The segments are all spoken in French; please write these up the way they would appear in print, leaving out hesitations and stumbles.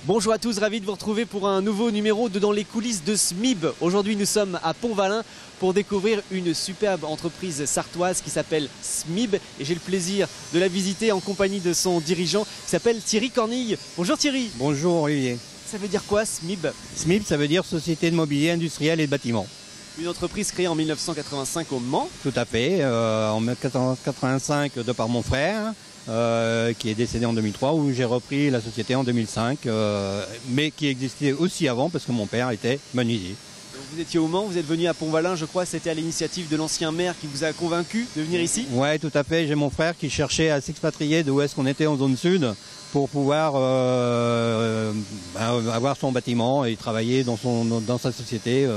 Bonjour à tous, ravi de vous retrouver pour un nouveau numéro de Dans les coulisses de SMIB. Aujourd'hui nous sommes à Pont-Valin pour découvrir une superbe entreprise sartoise qui s'appelle SMIB et j'ai le plaisir de la visiter en compagnie de son dirigeant qui s'appelle Thierry Cornille. Bonjour Thierry. Bonjour Olivier. Ça veut dire quoi SMIB? SMIB, ça veut dire Société de Mobilier Industriel et de Bâtiment. Une entreprise créée en 1985 au Mans. Tout à fait, en 1985 de par mon frère. Qui est décédé en 2003, où j'ai repris la société en 2005, mais qui existait aussi avant parce que mon père était menuisier. Donc vous étiez au Mans, vous êtes venu à Pont-Valin, je crois, c'était à l'initiative de l'ancien maire qui vous a convaincu de venir ici? Ouais, tout à fait, j'ai mon frère qui cherchait à s'expatrier d'où est-ce qu'on était en zone sud pour pouvoir avoir son bâtiment et travailler dans sa société.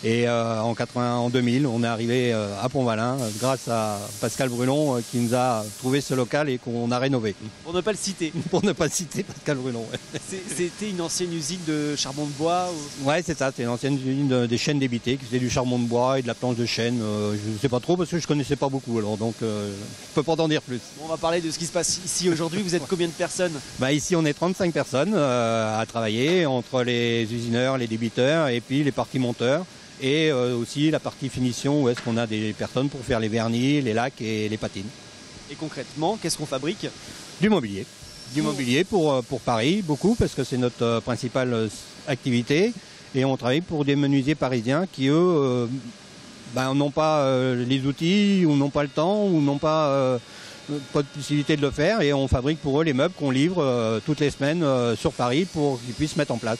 En 2000, on est arrivé à Pont-Valin grâce à Pascal Brulon qui nous a trouvé ce local et qu'on a rénové. Pour ne pas le citer. Pour ne pas citer Pascal Brulon. Ouais. C'était une ancienne usine de charbon de bois ou... Ouais, c'est ça, c'est une ancienne usine des chênes débité qui faisait du charbon de bois et de la planche de chêne. Je ne sais pas trop parce que je ne connaissais pas beaucoup, alors donc je ne peux pas en dire plus. Bon, on va parler de ce qui se passe ici aujourd'hui. Vous êtes combien de personnes? Ici, on est 35 personnes à travailler entre les usineurs, les débiteurs et puis les parties monteurs. Et aussi la partie finition où est-ce qu'on a des personnes pour faire les vernis, les lacs et les patines. Et concrètement, qu'est-ce qu'on fabrique? Du mobilier. Du mobilier pour Paris, beaucoup, parce que c'est notre principale activité. Et on travaille pour des menuisiers parisiens qui, eux, n'ont pas les outils, ou n'ont pas le temps, ou n'ont pas de possibilité de le faire. Et on fabrique pour eux les meubles qu'on livre toutes les semaines sur Paris pour qu'ils puissent mettre en place.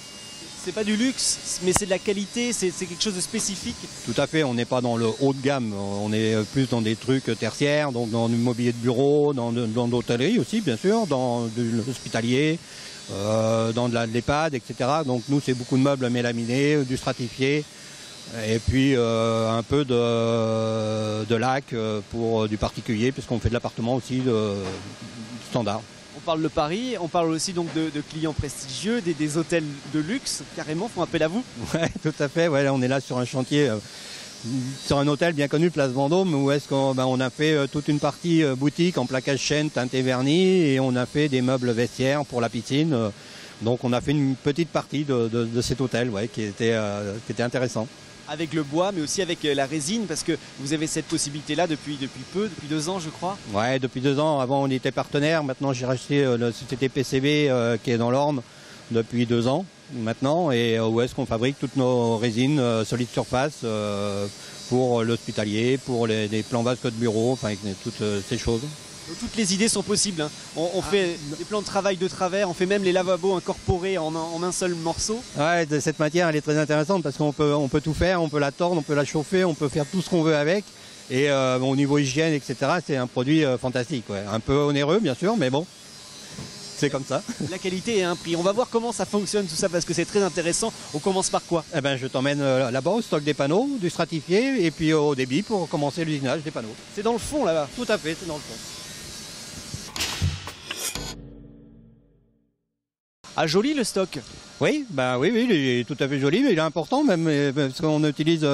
C'est pas du luxe, mais c'est de la qualité, c'est quelque chose de spécifique. Tout à fait, on n'est pas dans le haut de gamme, on est plus dans des trucs tertiaires, donc dans du mobilier de bureau, dans l'hôtellerie aussi bien sûr, dans de l'hospitalier, dans de l'EHPAD, etc. Donc nous c'est beaucoup de meubles mélaminés, du stratifié, et puis un peu de lac pour du particulier, puisqu'on fait de l'appartement aussi standard. On parle de Paris, on parle aussi donc de clients prestigieux, des hôtels de luxe, carrément, font appel à vous. Ouais, tout à fait, ouais, on est là sur un chantier, sur un hôtel bien connu, Place Vendôme, où est-ce qu'on a fait toute une partie boutique en plaquage chêne, teinté vernis, et on a fait des meubles vestiaires pour la piscine. Donc on a fait une petite partie de cet hôtel, ouais, qui était intéressant. Avec le bois, mais aussi avec la résine, parce que vous avez cette possibilité-là depuis 2 ans, je crois. Ouais, depuis 2 ans. Avant, on était partenaire. Maintenant, j'ai racheté la société PCB qui est dans l'Orne depuis 2 ans maintenant, et où est-ce qu'on fabrique toutes nos résines solides surface pour l'hospitalier, pour des plans vasques de bureau, enfin toutes ces choses. Donc, toutes les idées sont possibles. Hein. On fait des plans de travail de travers, on fait même les lavabos incorporés en un seul morceau. Ouais, cette matière elle est très intéressante parce qu'on peut tout faire, on peut la tordre, on peut la chauffer, on peut faire tout ce qu'on veut avec. Et au niveau hygiène, etc., c'est un produit fantastique. Ouais. Un peu onéreux bien sûr, mais bon, c'est comme ça. La qualité et un prix. On va voir comment ça fonctionne tout ça parce que c'est très intéressant. On commence par quoi? Eh ben, je t'emmène là-bas au stock des panneaux, du stratifié et puis au débit pour commencer l'usinage des panneaux. C'est dans le fond là-bas? Tout à fait, c'est dans le fond. Ah, joli le stock. Oui, oui, il est tout à fait joli, mais il est important même parce qu'on utilise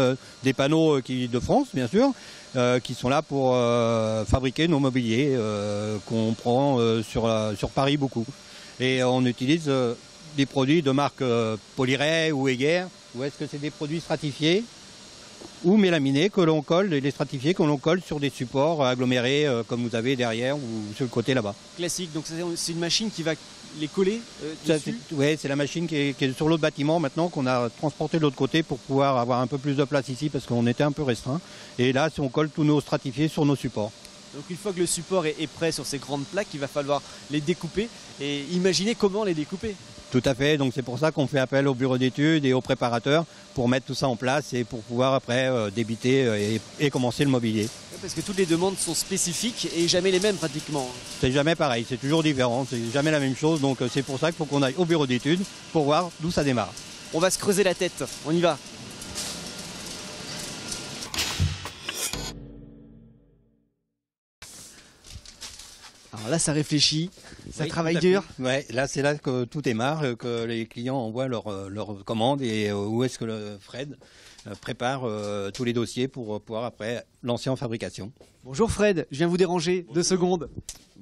des panneaux de France, bien sûr, qui sont là pour fabriquer nos mobiliers qu'on prend sur Paris beaucoup. Et on utilise des produits de marque Polyray ou Heger, ou est-ce que c'est des produits stratifiés ou mélaminés que l'on colle, les stratifiés que l'on colle sur des supports agglomérés comme vous avez derrière ou sur le côté là-bas. Classique, donc c'est une machine qui va les coller dessus. Oui, c'est la machine qui est sur l'autre bâtiment maintenant qu'on a transporté de l'autre côté pour pouvoir avoir un peu plus de place ici parce qu'on était un peu restreint. Et là, on colle tous nos stratifiés sur nos supports. Donc une fois que le support est prêt sur ces grandes plaques, il va falloir les découper et imaginer comment les découper. Tout à fait, donc c'est pour ça qu'on fait appel au bureau d'études et aux préparateurs pour mettre tout ça en place et pour pouvoir après débiter et commencer le mobilier. Parce que toutes les demandes sont spécifiques et jamais les mêmes pratiquement. C'est jamais pareil, c'est toujours différent, c'est jamais la même chose, donc c'est pour ça qu'il faut qu'on aille au bureau d'études pour voir d'où ça démarre. On va se creuser la tête, on y va. Alors là, ça réfléchit, ça Oui, travaille tout à fait. dur. Ouais, là, c'est là que tout démarre, que les clients envoient leurs commandes et où est-ce que le Fred prépare tous les dossiers pour pouvoir après lancer en fabrication. Bonjour Fred, je viens vous déranger 2 secondes.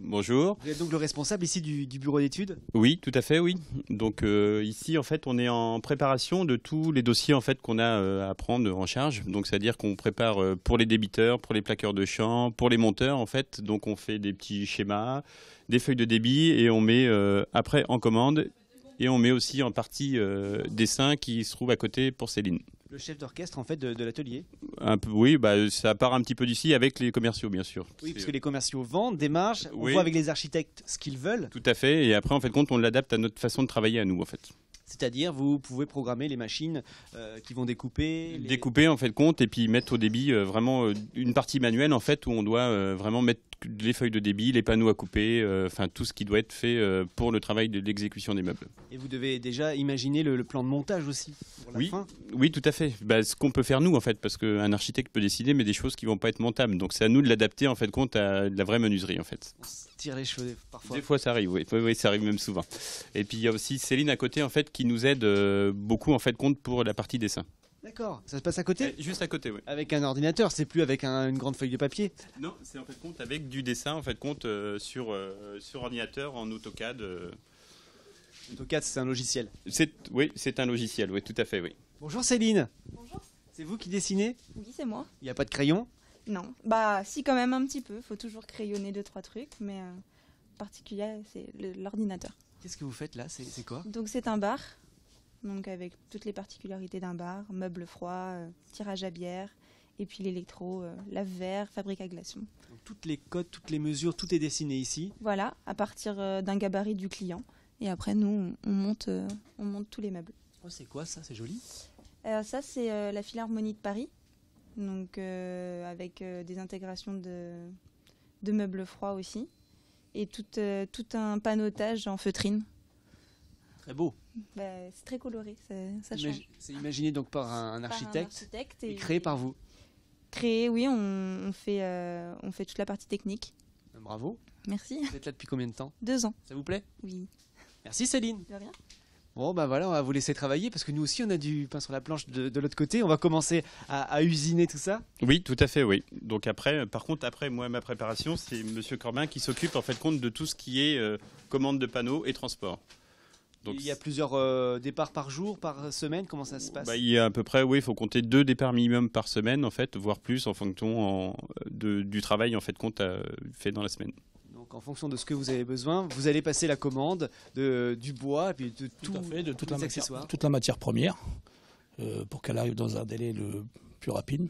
Bonjour. Vous êtes donc le responsable ici du bureau d'études. Oui, tout à fait, oui. Donc ici, en fait, on est en préparation de tous les dossiers en fait qu'on a à prendre en charge. Donc c'est-à-dire qu'on prépare pour les débiteurs, pour les plaqueurs de champ, pour les monteurs en fait. Donc on fait des petits schémas, des feuilles de débit et on met après en commande et on met aussi en partie dessin qui se trouve à côté pour Céline. Le chef d'orchestre en fait de l'atelier. Un peu, oui, bah, ça part un petit peu d'ici avec les commerciaux, bien sûr. Oui, parce que les commerciaux vendent, démarchent, on Oui. voit avec les architectes ce qu'ils veulent. Tout à fait. Et après, en fait, compte, on l'adapte à notre façon de travailler à nous, en fait. C'est-à-dire, vous pouvez programmer les machines qui vont découper. Découper en fait compte et puis mettre au débit vraiment une partie manuelle en fait où on doit vraiment mettre les feuilles de débit, les panneaux à couper, enfin tout ce qui doit être fait pour le travail de l'exécution des meubles. Et vous devez déjà imaginer le plan de montage aussi pour la Oui. fin. Oui, tout à fait. Bah, ce qu'on peut faire nous en fait, parce qu'un architecte peut décider, mais des choses qui vont pas être montables. Donc c'est à nous de l'adapter en fait compte à de la vraie menuiserie en fait. On se tire les cheveux parfois. Des fois ça arrive, oui. Oui, ça arrive même souvent. Et puis il y a aussi Céline à côté en fait qui nous aide beaucoup en fait compte pour la partie dessin. D'accord, ça se passe à côté Juste à côté, oui. avec un ordinateur, c'est plus avec une grande feuille de papier. Non, c'est en fait compte avec du dessin en fait compte sur ordinateur en AutoCAD. AutoCAD, c'est un logiciel. Oui, c'est un logiciel, oui, tout à fait, oui. Bonjour Céline, Bonjour. c'est vous qui dessinez? Oui, c'est moi. Il n'y a pas de crayon? Non. Bah, si, quand même un petit peu. Faut toujours crayonner 2-3 trucs, mais particulier, c'est l'ordinateur. Qu'est-ce que vous faites là? C'est quoi? Donc, c'est un bar. Donc, avec toutes les particularités d'un bar, meubles froids, tirage à bière, et puis l'électro, lave-verre, fabrique à glaçons. Donc, toutes les codes, toutes les mesures, tout est dessiné ici. Voilà, à partir d'un gabarit du client. Et après, nous, on monte tous les meubles. Oh, c'est quoi ça? C'est joli. Alors ça, c'est la Philharmonie de Paris. Donc, avec des intégrations de meubles froids aussi. Et tout un panotage en feutrine. Très beau. Bah, c'est très coloré, ça change. C'est imaginé donc par un Par un architecte architecte et créé par vous. Créé, oui, on fait toute la partie technique. Bravo. Merci. Vous êtes là depuis combien de temps? 2 ans, Ça vous plaît? oui. Merci Céline. De rien. Bon, bah voilà, on va vous laisser travailler parce que nous aussi on a du pain sur la planche de l'autre côté. On va commencer à usiner tout ça. Oui, tout à fait, oui. Donc après, par contre, après moi, ma préparation, c'est Monsieur Corbin qui s'occupe en fait compte de tout ce qui est commande de panneaux et transport. Donc, Il y a plusieurs départs par jour, par semaine. Comment ça se passe? il y a à peu près, oui, il faut compter 2 départs minimum par semaine, en fait, voire plus en fonction du travail en fait compte fait dans la semaine. Donc en fonction de ce que vous avez besoin, vous allez passer la commande du bois et puis de Tout à fait, de tous les accessoires. toute la matière première pour qu'elle arrive dans un délai le plus rapide.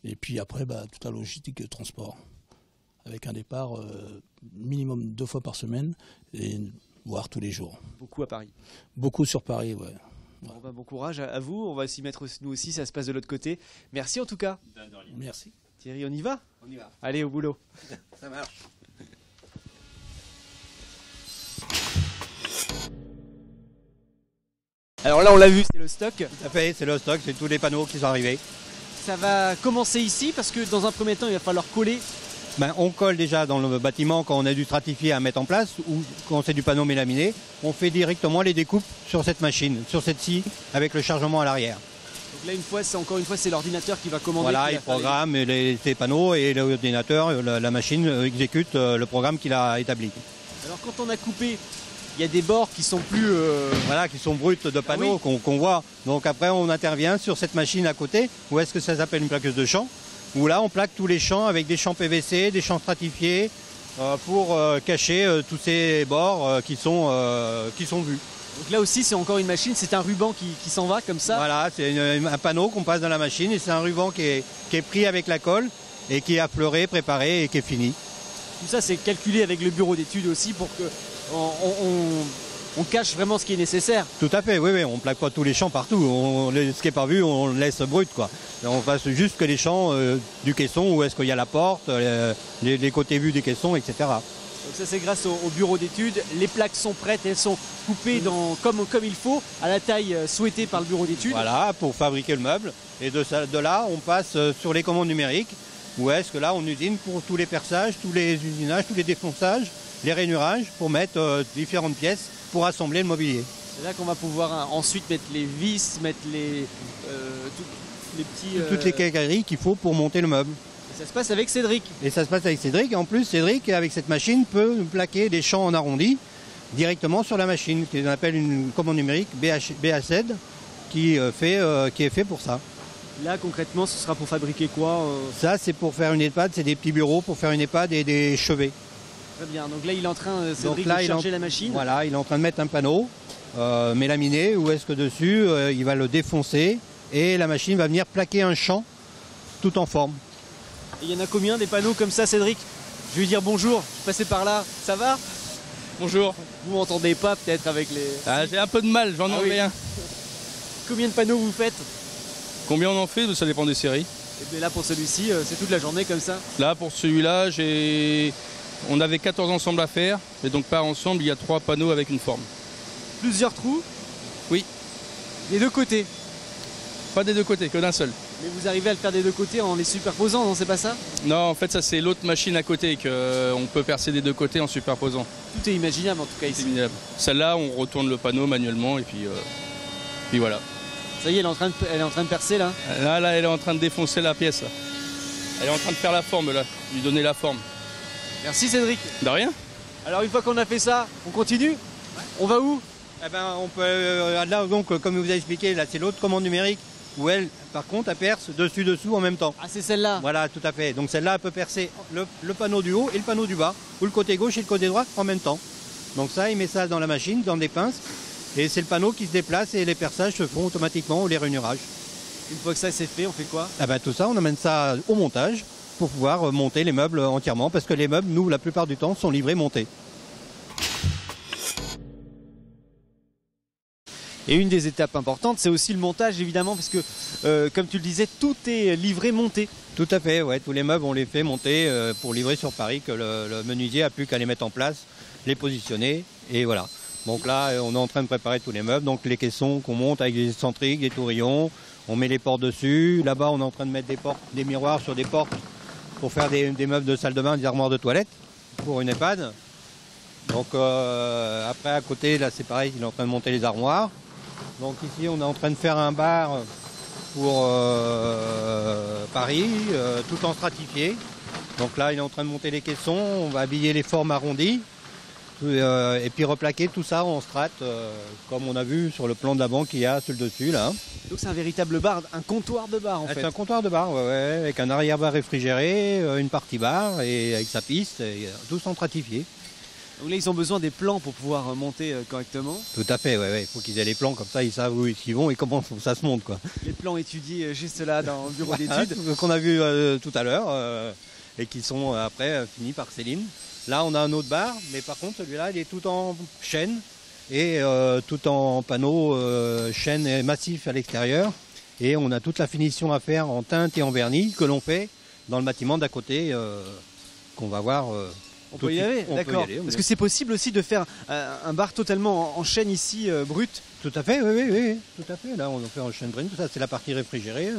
Et puis après, toute la logistique de transport avec un départ minimum 2 fois par semaine et voire tous les jours. Beaucoup à Paris. Beaucoup sur Paris, ouais. Bon, bah, bon courage à vous. On va s'y mettre nous aussi. Ça se passe de l'autre côté. Merci en tout cas. Merci. Thierry, on y va? On y va. Allez au boulot. Ça marche. Alors là, on l'a vu, c'est le stock. Tout à fait, c'est le stock, c'est tous les panneaux qui sont arrivés. Ça va commencer ici parce que dans un premier temps, il va falloir coller. On colle déjà dans le bâtiment quand on a du stratifié à mettre en place ou quand c'est du panneau mélaminé. On fait directement les découpes sur cette machine, sur cette scie, avec le chargement à l'arrière. Donc là, encore une fois, c'est l'ordinateur qui va commander. Voilà, qui il va faire programme ces panneaux et l'ordinateur, la machine exécute le programme qu'il a établi. Alors quand on a coupé, il y a des bords qui sont plus... Voilà, qui sont bruts de panneaux qu'on voit. Donc après, on intervient sur cette machine à côté, où est-ce que ça s'appelle une plaqueuse de champ, où là, on plaque tous les champs avec des champs PVC, des champs stratifiés, pour cacher tous ces bords qui sont vus. Donc là aussi, c'est encore une machine, c'est un ruban qui s'en va comme ça. Voilà, c'est un panneau qu'on passe dans la machine et c'est un ruban qui est pris avec la colle et qui est affleuré, préparé et qui est fini. Tout ça, c'est calculé avec le bureau d'études aussi pour que on cache vraiment ce qui est nécessaire. Tout à fait, oui, on plaque pas tous les champs partout. Ce qui n'est pas vu, on le laisse brut, quoi. On passe juste que les champs du caisson, où est-ce qu'il y a la porte, les côtés vus des caissons, etc. Donc ça, c'est grâce au bureau d'études. Les plaques sont prêtes, elles sont coupées comme il faut, à la taille souhaitée par le bureau d'études. Voilà, pour fabriquer le meuble. Et de là, on passe sur les commandes numériques Ou est-ce que là on usine pour tous les perçages, tous les usinages, tous les défonçages, les rainurages pour mettre différentes pièces pour assembler le mobilier. C'est là qu'on va pouvoir ensuite mettre les vis, mettre les petits... Toutes les quincailleries qu'il faut pour monter le meuble. Et ça se passe avec Cédric. Et ça se passe avec Cédric. Et en plus, Cédric, avec cette machine, peut plaquer des champs en arrondi directement sur la machine, qu'on appelle une commande numérique BAZ, qui est fait pour ça. Là, concrètement, ce sera pour fabriquer quoi Ça, c'est pour faire une EHPAD, c'est des petits bureaux pour faire une EHPAD et des chevets. Très bien. Donc là, il est en train, Cédric, de charger la machine. Voilà, il est en train de mettre un panneau mélaminé, où est-ce que dessus, il va le défoncer et la machine va venir plaquer un champ tout en forme. Et il y en a combien des panneaux comme ça, Cédric? Je vais lui dire bonjour, je suis passé par là, ça va? Bonjour. Vous m'entendez pas peut-être avec les... Ah, j'ai un peu de mal, j'en ai rien. Combien de panneaux vous faites? Combien on en fait? Ça dépend des séries. Et bien là, pour celui-ci, c'est toute la journée comme ça? Là, pour celui-là, on avait 14 ensembles à faire. Et donc par ensemble, il y a 3 panneaux avec une forme. Plusieurs trous? Oui. Des deux côtés? Pas des deux côtés, que d'un seul. Mais vous arrivez à le faire des deux côtés en les superposant, non? C'est pas ça? Non, en fait, ça c'est l'autre machine à côté qu'on peut percer des deux côtés en superposant. Tout est imaginable en tout cas ici. Celle-là, on retourne le panneau manuellement et puis voilà. Ça y est, elle est en train de percer là? Là, elle est en train de défoncer la pièce. Là. Elle est en train de faire la forme là, lui donner la forme. Merci Cédric. De rien. Alors une fois qu'on a fait ça, on continue? On va où? Eh ben, on peut, là, donc, comme vous avez expliqué, là, c'est l'autre commande numérique où elle, par contre, elle perce dessus-dessous en même temps. Ah, c'est celle-là? Voilà, tout à fait. Donc celle-là, elle peut percer le panneau du haut et le panneau du bas, ou le côté gauche et le côté droit en même temps. Donc ça, il met ça dans la machine, dans des pinces, et c'est le panneau qui se déplace et les perçages se font automatiquement ou les rainurages. Une fois que ça c'est fait, on fait quoi? Eh ben, tout ça, on amène ça au montage pour pouvoir monter les meubles entièrement, parce que les meubles, nous, la plupart du temps, sont livrés montés. Et une des étapes importantes, c'est aussi le montage évidemment, parce que comme tu le disais, tout est livré monté. Tout à fait, ouais. Tous les meubles, on les fait monter pour livrer sur Paris, que le menuisier a plus qu'à les mettre en place, les positionner, et voilà. Donc là, on est en train de préparer tous les meubles, donc les caissons qu'on monte avec des excentriques, des tourillons, on met les portes dessus. Là-bas, on est en train de mettre des miroirs sur des portes pour faire des meubles de salle de bain, des armoires de toilette pour une EHPAD. Donc après, à côté, là, c'est pareil, il est en train de monter les armoires. Donc ici, on est en train de faire un bar pour Paris, tout en stratifié. Donc là, il est en train de monter les caissons, on va habiller les formes arrondies et puis replaquer tout ça en strat, comme on a vu sur le plan d'avant qu'il y a sur le dessus là. Donc c'est un véritable bar, un comptoir de bar en fait. C'est un comptoir de bar, ouais, avec un arrière-bar réfrigéré, une partie bar et avec sa piste, et, tout en stratifié. Donc là, ils ont besoin des plans pour pouvoir monter correctement. Tout à fait, ouais. Il faut qu'ils aient les plans, comme ça ils savent où ils vont et comment ça se monte, quoi. Les plans étudiés juste là dans le bureau d'études. Qu'on a vu tout à l'heure et qui sont après finis par Céline. Là, on a un autre bar, mais par contre, celui-là, il est tout en chêne et tout en panneau chêne et massif à l'extérieur. Et on a toute la finition à faire en teinte et en vernis que l'on fait dans le bâtiment d'à côté qu'on va voir. On peut y aller, d'accord. Parce que c'est possible aussi de faire un bar totalement en chêne ici, brut. Tout à fait, oui, tout à fait. Là, on fait en chêne brune, tout ça, c'est la partie réfrigérée.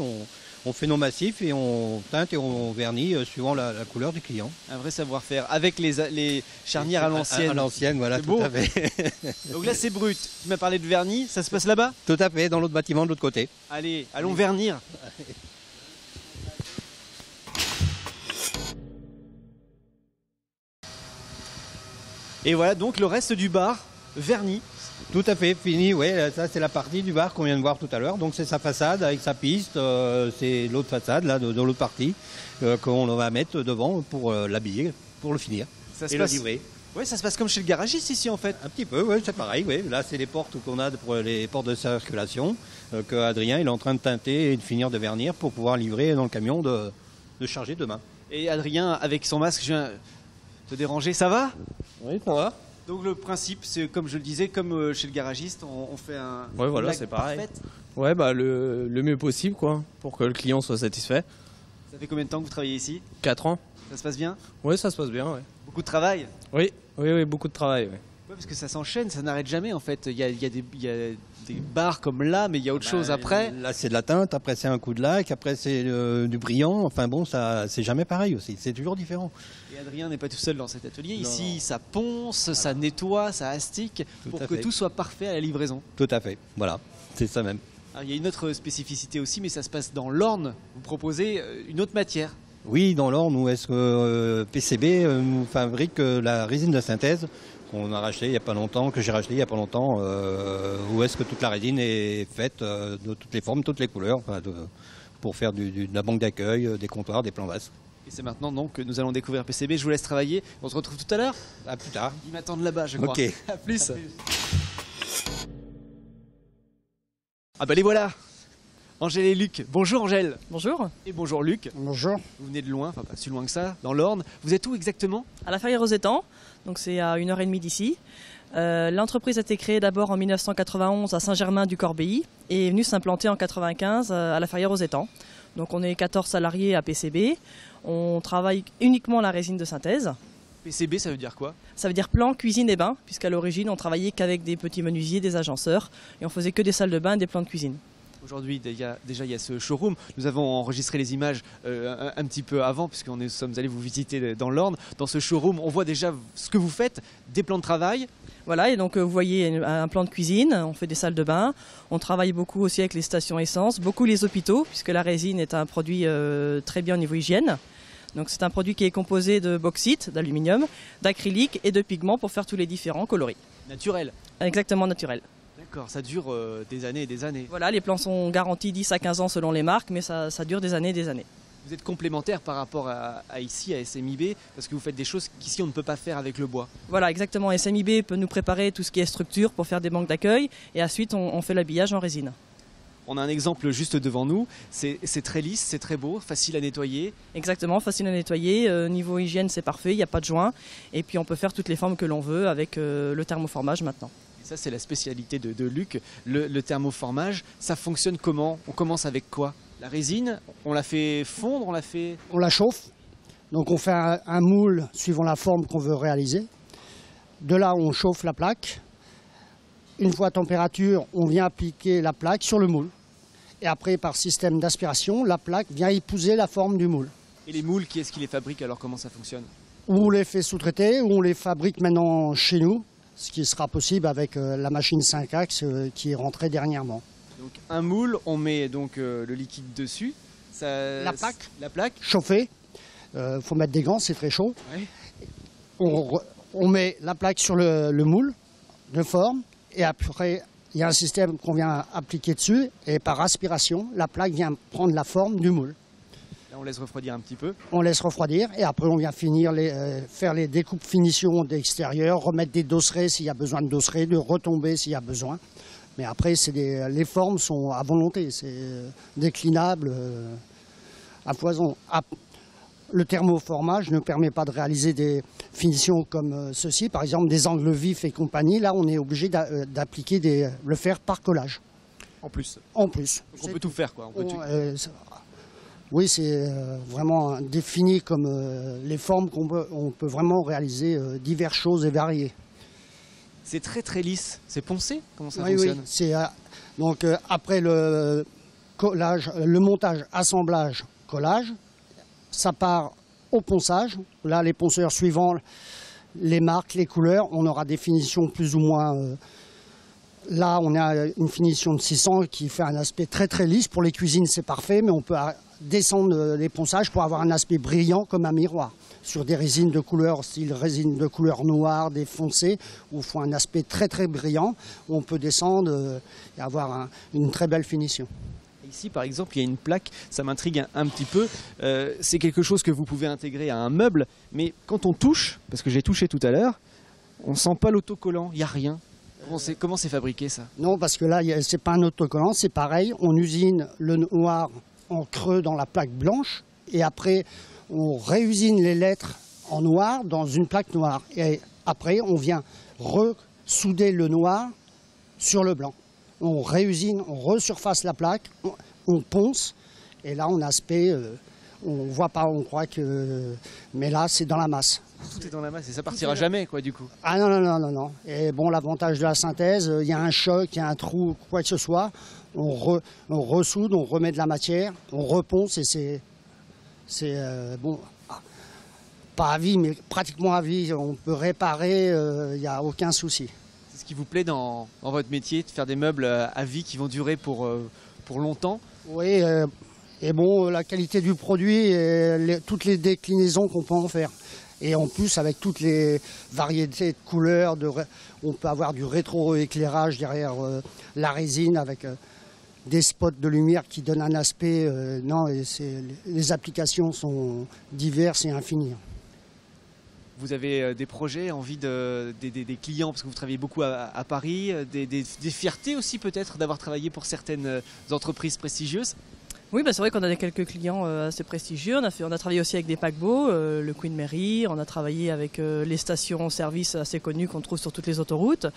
On fait nos massifs et on teinte et on vernit suivant la couleur du client. Un vrai savoir-faire, avec les charnières à l'ancienne. À l'ancienne, voilà, tout à fait. Donc là, c'est brut. Tu m'as parlé de vernis, ça se passe là-bas? Tout à fait, dans l'autre bâtiment de l'autre côté. Allez, allons vernir. Et voilà donc le reste du bar verni. Tout à fait, fini, oui, ça c'est la partie du bar qu'on vient de voir tout à l'heure. Donc c'est sa façade avec sa piste, c'est l'autre façade là, de l'autre partie, qu'on va mettre devant pour l'habiller, pour le finir et le livrer. Oui, ça se passe comme chez le garagiste ici en fait. Un petit peu, oui, c'est pareil, oui. Là c'est les portes qu'on a pour les portes de circulation, que Adrien il est en train de teinter et de finir de vernir pour pouvoir livrer dans le camion de charger demain. Et Adrien, avec son masque, je viens te déranger, ça va? Oui, ça va. Donc le principe, c'est comme je le disais, comme chez le garagiste, on fait un... Ouais, voilà, c'est pareil. Ouais, bah le mieux possible, quoi, pour que le client soit satisfait. Ça fait combien de temps que vous travaillez ici? 4 ans. Ça se passe bien? Oui, ça se passe bien, ouais. Beaucoup de travail? Oui, beaucoup de travail, ouais. Ouais, parce que ça s'enchaîne, ça n'arrête jamais en fait. Il y a des barres comme là, mais il y a autre chose après. Là, c'est de la teinte, après c'est un coup de lac, après c'est du brillant. Enfin bon, ça, c'est jamais pareil aussi. C'est toujours différent. Et Adrien n'est pas tout seul dans cet atelier. Non. Ici, ça ponce, ça nettoie, ça astique pour que tout soit parfait à la livraison. Tout à fait. Voilà, c'est ça même. Alors, il y a une autre spécificité aussi, mais ça se passe dans l'Orne. Vous proposez une autre matière. Oui, dans l'Orne, où est-ce que PCB nous fabrique la résine de synthèse qu'on a racheté il n'y a pas longtemps, que j'ai racheté il n'y a pas longtemps, où est-ce que toute la résine est faite de toutes les formes, toutes les couleurs, pour faire de la banque d'accueil, des comptoirs, des plans vastes. Et c'est maintenant donc que nous allons découvrir PCB. Je vous laisse travailler. On se retrouve tout à l'heure. À plus tard. Ils m'attendent là-bas, je crois. Ok. À plus. Ah bah les voilà, Angèle et Luc. Bonjour Angèle. Bonjour, Et bonjour Luc. Bonjour. Vous venez de loin, enfin pas si loin que ça, dans l'Orne. Vous êtes où exactement? à la Ferrière aux Étangs, donc c'est à 1h30 d'ici. L'entreprise a été créée d'abord en 1991 à Saint-Germain-du-Corbéis et est venue s'implanter en 1995 à la Ferrière aux Étangs. Donc on est 14 salariés à PCB, on travaille uniquement la résine de synthèse. PCB, ça veut dire quoi? Ça veut dire plan, cuisine et bain, puisqu'à l'origine on travaillait qu'avec des petits menuisiers, des agenceurs, et on faisait que des salles de bain et des plans de cuisine. Aujourd'hui, déjà, il y a ce showroom. Nous avons enregistré les images un petit peu avant, puisqu'on sommes allés vous visiter dans l'Orne. Dans ce showroom, on voit déjà ce que vous faites, des plans de travail. Voilà, et donc vous voyez un plan de cuisine, on fait des salles de bain, on travaille beaucoup aussi avec les stations essence, beaucoup les hôpitaux, puisque la résine est un produit très bien au niveau hygiène. Donc c'est un produit qui est composé de bauxite, d'aluminium, d'acrylique et de pigments pour faire tous les différents coloris. Naturel. Exactement naturel. D'accord, ça dure des années et des années. Voilà, les plans sont garantis 10 à 15 ans selon les marques, mais ça dure des années et des années. Vous êtes complémentaire par rapport à ici, à SMIB, parce que vous faites des choses qu'ici on ne peut pas faire avec le bois. Voilà, exactement. SMIB peut nous préparer tout ce qui est structure pour faire des banques d'accueil, et ensuite on fait l'habillage en résine. On a un exemple juste devant nous, c'est très lisse, c'est très beau, facile à nettoyer. Exactement, facile à nettoyer, niveau hygiène c'est parfait, il n'y a pas de joint, et puis on peut faire toutes les formes que l'on veut avec le thermoformage maintenant. Et ça c'est la spécialité de Luc, le thermoformage. Ça fonctionne comment? On commence avec quoi? La résine, on la fait fondre, On la chauffe. Donc on fait un moule suivant la forme qu'on veut réaliser. De là, on chauffe la plaque. Une fois à température, on vient appliquer la plaque sur le moule. Et après, par système d'aspiration, la plaque vient épouser la forme du moule. Et les moules, qui est-ce qui les fabrique alors? Comment ça fonctionne? Ou on les fait sous-traiter, ou on les fabrique maintenant chez nous, ce qui sera possible avec la machine 5 axes qui est rentrée dernièrement. Donc un moule, on met donc le liquide dessus. La plaque. La plaque. Chauffée. Faut mettre des gants, c'est très chaud. Ouais. On met la plaque sur le moule de forme. Et après, il y a un système qu'on vient appliquer dessus. Et par aspiration, la plaque vient prendre la forme du moule. Là, on laisse refroidir un petit peu. On laisse refroidir. Et après, on vient faire les découpes finitions d'extérieur, remettre des dosserets s'il y a besoin de dosserets, de retomber s'il y a besoin. Mais après, les formes sont à volonté. C'est déclinable à foison. Le thermoformage ne permet pas de réaliser des finitions comme ceci, par exemple des angles vifs et compagnie. Là, on est obligé d'appliquer le faire par collage. En plus. En plus. Donc on peut tout faire, quoi. Oui, c'est vraiment défini comme les formes on peut vraiment réaliser diverses choses et variées. C'est très très lisse. C'est poncé? Comment ça Oui, fonctionne? oui. Donc après le collage, le montage, assemblage, collage, ça part au ponçage. Là, les ponceurs suivant les marques, les couleurs, on aura des finitions plus ou moins... là, on a une finition de 600 qui fait un aspect très très lisse. Pour les cuisines, c'est parfait, mais on peut descendre les ponçages pour avoir un aspect brillant comme un miroir. Sur des résines de couleur, style résine de couleur noire, des foncés, où il faut un aspect très très brillant, où on peut descendre et avoir une très belle finition. Ici, par exemple, il y a une plaque, ça m'intrigue un petit peu. C'est quelque chose que vous pouvez intégrer à un meuble, mais quand on touche, parce que j'ai touché tout à l'heure, on ne sent pas l'autocollant, il n'y a rien. Comment c'est fabriqué ça? Non, parce que là, ce n'est pas un autocollant, c'est pareil. On usine le noir en creux dans la plaque blanche, et après, on réusine les lettres en noir dans une plaque noire. Et après, on vient ressouder le noir sur le blanc. On réusine, on resurface la plaque, on ponce, et là on a aspect On voit pas, on croit que... Mais là, c'est dans la masse. Tout est dans la masse et ça partira jamais, quoi, du coup. Ah non, non, non, non, non. Et bon, l'avantage de la synthèse, il y a un choc, il y a un trou, quoi que ce soit, on ressoude, on remet de la matière, on reponce et c'est bon, pas à vie, mais pratiquement à vie. On peut réparer, il n'y a aucun souci. C'est ce qui vous plaît dans votre métier, de faire des meubles à vie qui vont durer pour longtemps? Oui, et bon, la qualité du produit et toutes les déclinaisons qu'on peut en faire. Et en plus, avec toutes les variétés de couleurs, on peut avoir du rétro-éclairage derrière la résine avec des spots de lumière qui donnent un aspect... non, les applications sont diverses et infinies. Vous avez des projets, envie des clients, parce que vous travaillez beaucoup à Paris, des fiertés aussi peut-être d'avoir travaillé pour certaines entreprises prestigieuses? Oui, bah c'est vrai qu'on a quelques clients assez prestigieux. On a travaillé aussi avec des paquebots, le Queen Mary. On a travaillé avec les stations-service assez connues qu'on trouve sur toutes les autoroutes.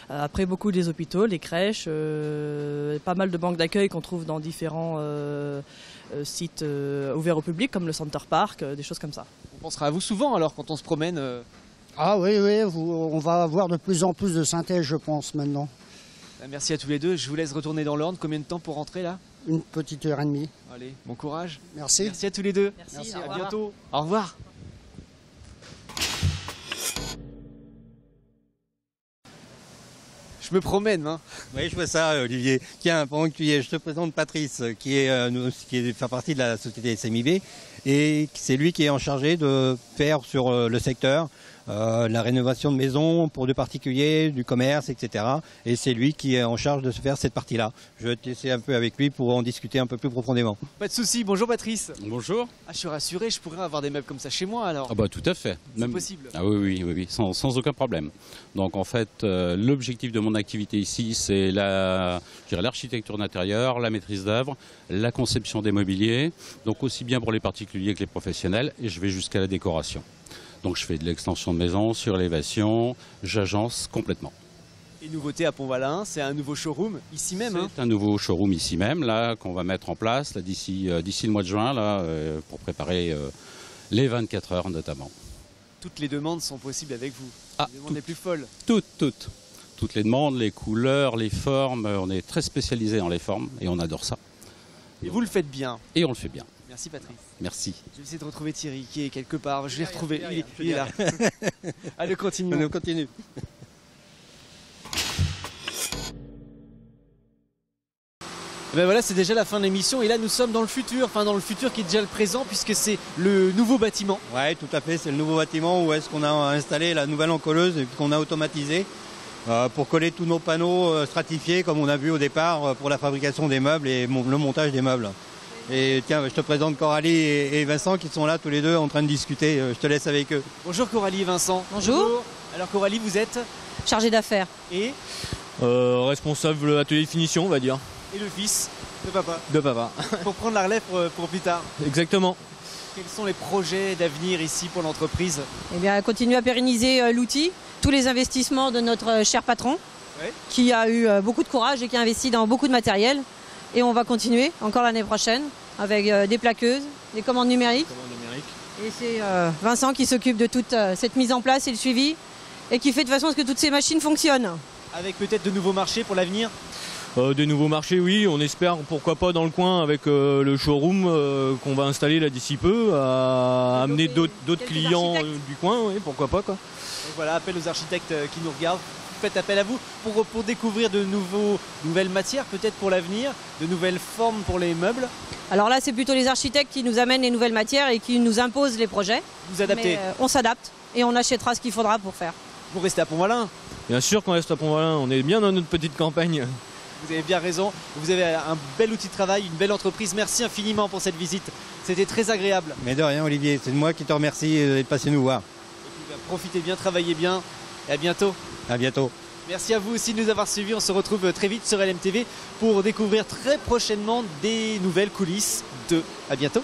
Après, beaucoup des hôpitaux, les crèches, pas mal de banques d'accueil qu'on trouve dans différents sites ouverts au public, comme le Center Park, des choses comme ça. On pensera à vous souvent alors quand on se promène Ah oui, oui, on va avoir de plus en plus de synthèse, je pense, maintenant. Merci à tous les deux. Je vous laisse retourner dans l'Orne. Combien de temps pour rentrer là? Une petite heure et demie. Allez, bon courage. Merci. Merci à tous les deux. Merci, à bientôt. Au revoir. Je me promène, hein. Oui, je vois ça, Olivier. Tiens, pendant que tu y es, je te présente Patrice, qui fait partie de la société SMIB, et c'est lui qui est en charge de faire sur le secteur la rénovation de maisons pour des particuliers, du commerce, etc. Et c'est lui qui est en charge de se faire cette partie-là. Je vais te laisser un peu avec lui pour en discuter un peu plus profondément. Pas de souci. Bonjour Patrice. Bonjour. Ah, je suis rassuré, je pourrais avoir des meubles comme ça chez moi alors. Ah bah tout à fait. C'est possible. Ah oui, sans aucun problème. Donc en fait, l'objectif de mon activité ici, c'est l'architecture d'intérieur, la maîtrise d'œuvre, la conception des mobiliers, donc aussi bien pour les particuliers que les professionnels, et je vais jusqu'à la décoration. Donc je fais de l'extension de maison, surélévation, j'agence complètement. Et nouveauté à Pont-Valin, c'est un nouveau showroom ici même. C'est un nouveau showroom ici même, là, qu'on va mettre en place d'ici le mois de juin, là, pour préparer les 24 heures notamment. Toutes les demandes sont possibles avec vous. Les demandes les plus folles. Toutes les demandes, les couleurs, les formes. On est très spécialisé dans les formes et on adore ça. Et vous le faites bien. Et on le fait bien. Merci Patrice. Merci. Je vais essayer de retrouver Thierry qui est quelque part. Je l'ai retrouvé. Il est là. Allez, continue. On continue. Ben voilà, c'est déjà la fin de l'émission et là nous sommes dans le futur, enfin dans le futur qui est déjà le présent puisque c'est le nouveau bâtiment. Oui, tout à fait, c'est le nouveau bâtiment où est-ce qu'on a installé la nouvelle encolleuse et qu'on a automatisé pour coller tous nos panneaux stratifiés comme on a vu au départ pour la fabrication des meubles et le montage des meubles. Et tiens, je te présente Coralie et Vincent qui sont là tous les deux en train de discuter, je te laisse avec eux. Bonjour Coralie et Vincent. Bonjour. Alors Coralie, vous êtes chargée d'affaires. Et responsable atelier de finition, on va dire. Et le fils de papa. De papa. Pour prendre la relève pour plus tard. Exactement. Quels sont les projets d'avenir ici pour l'entreprise? Eh bien, continuer à pérenniser l'outil, tous les investissements de notre cher patron, qui a eu beaucoup de courage et qui a investi dans beaucoup de matériel. Et on va continuer encore l'année prochaine avec des plaqueuses, des commandes numériques. Et c'est Vincent qui s'occupe de toute cette mise en place et le suivi et qui fait de façon à ce que toutes ces machines fonctionnent. Avec peut-être de nouveaux marchés pour l'avenir? Des nouveaux marchés, oui, on espère, pourquoi pas dans le coin avec le showroom qu'on va installer là d'ici peu, à amener d'autres clients du coin, oui, pourquoi pas quoi. Donc voilà, appel aux architectes qui nous regardent. Faites appel à vous pour découvrir de nouvelles matières peut-être pour l'avenir, de nouvelles formes pour les meubles. Alors là, c'est plutôt les architectes qui nous amènent les nouvelles matières et qui nous imposent les projets. Vous adaptez. Mais, on s'adapte et on achètera ce qu'il faudra pour faire. Vous restez à Pont-Valin? Bien sûr qu'on reste à Pont-Valin, on est bien dans notre petite campagne. Vous avez bien raison, vous avez un bel outil de travail, une belle entreprise. Merci infiniment pour cette visite, c'était très agréable. Mais de rien Olivier, c'est moi qui te remercie d'être passé nous voir. Et puis, profitez bien, travaillez bien et à bientôt. À bientôt. Merci à vous aussi de nous avoir suivis, on se retrouve très vite sur LMTV pour découvrir très prochainement des nouvelles coulisses de... À bientôt.